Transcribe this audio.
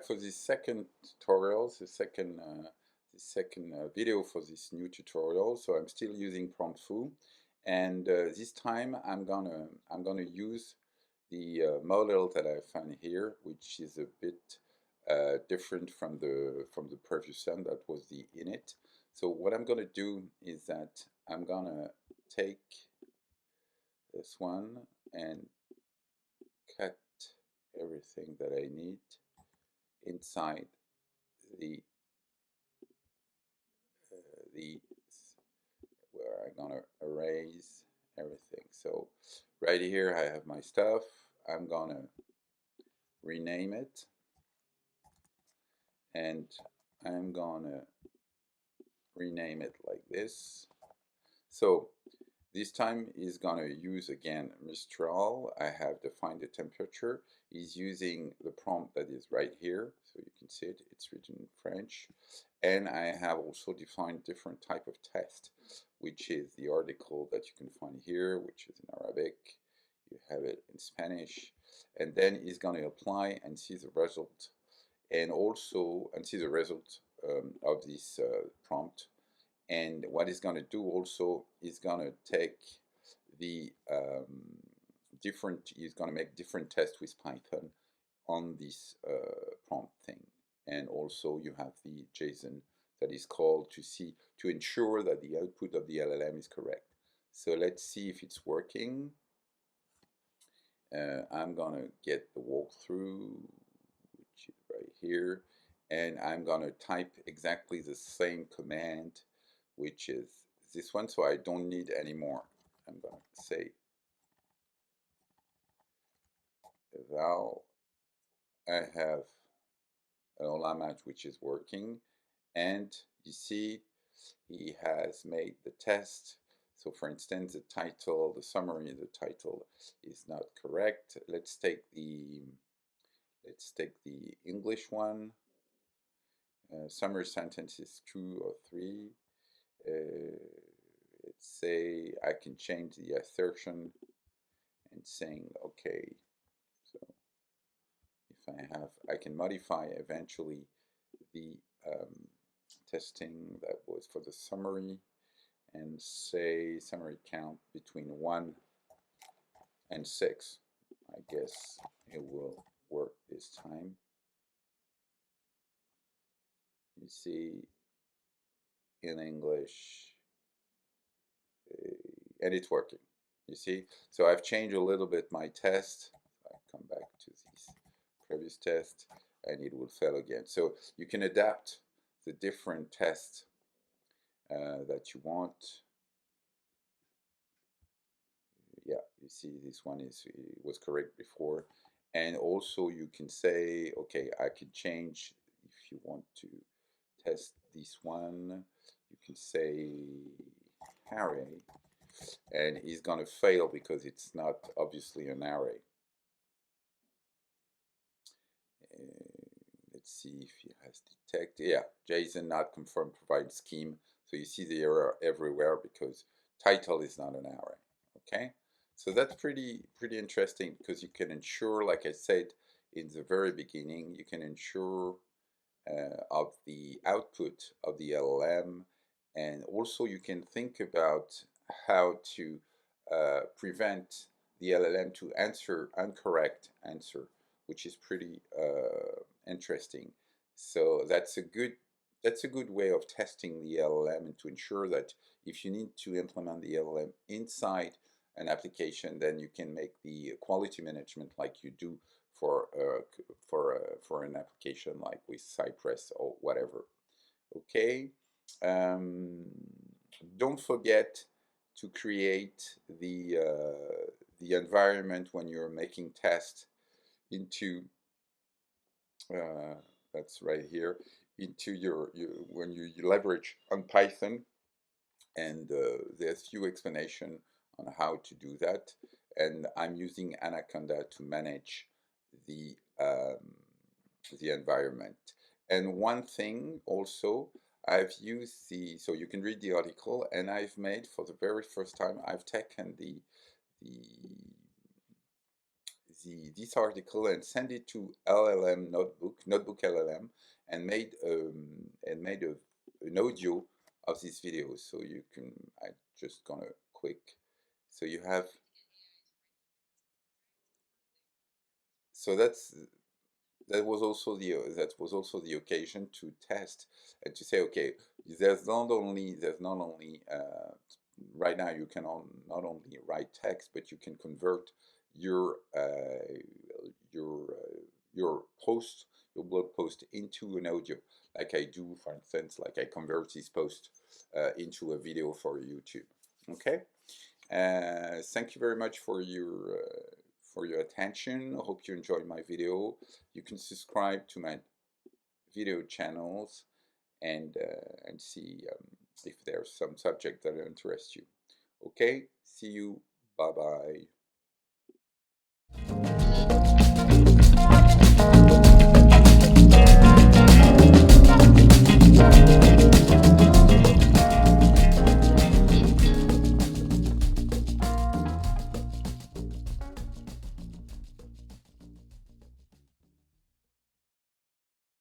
back for this second tutorial, the second video for this new tutorial. So I'm still using Promptfoo, and this time I'm gonna use the model that I found here, which is a bit different from the previous one that was the init. So what I'm gonna do is that I'm gonna take this one and cut everything that I need inside the where I'm gonna erase everything. So right here I have my stuff. I'm gonna rename it, and I'm gonna rename it like this. So this time is gonna use again Mistral. I have defined the temperature. He's using the prompt that is right here, so you can see it. It's written in French, and I have also defined different type of test, which is the article that you can find here, which is in Arabic. You have it in Spanish, and then he's gonna apply and see the result, and also see the result of this prompt. And what he's going to do also is going to take the he's going to make different tests with Python on this prompt thing. And also you have the JSON that is called to ensure that the output of the LLM is correct. So let's see if it's working. I'm going to get the walkthrough, which is right here, and I'm going to type exactly the same command, which is this one, so I don't need any more. I'm going to say eval. I have an OLA match which is working, and you see he has made the test. So for instance, the title, the summary of the title is not correct. Let's take the English one. Summary sentence is 2 or 3. Let's say I can change the assertion and saying okay. So if I can modify eventually the testing that was for the summary and say summary count between 1 and 6. I guess it will work this time. You see in English, and it's working. You see, so I've changed a little bit my test. I come back to this previous test, and it will fail again. So you can adapt the different tests that you want. Yeah, you see this one was correct before, and also you can say, okay, I can change if you want to test this one. You can say array, and he's going to fail because it's not obviously an array. Let's see if he has detected. Yeah, JSON not confirmed provide scheme. So you see the error everywhere because title is not an array. Okay, so that's pretty interesting because you can ensure, like I said in the very beginning, you can ensure of the output of the LLM, and also you can think about how to prevent the LLM to answer incorrect answer, which is pretty interesting. So that's a good way of testing the LLM, and to ensure that if you need to implement the LLM inside an application, then you can make the quality management like you do for an application like with Cypress or whatever. Okay, don't forget to create the environment when you're making tests into that's right here, into your when you leverage on Python, and there's few explanation on how to do that, and I'm using Anaconda to manage the environment. And one thing also, I've used so you can read the article, and I've made for the very first time, I've taken the this article and send it to LLM notebook LLM, and made an audio of this video. So you can, I just gonna quick, so you have, so that was also the occasion to test and to say, okay, there's not only right now you can not only write text, but you can convert your your post, your blog post, into an audio, like I do, for instance, like I convert this post into a video for YouTube. Okay. Thank you very much for your attention. I hope you enjoyed my video. You can subscribe to my video channels and see if there's some subject that interests you. Okay, see you. Bye bye.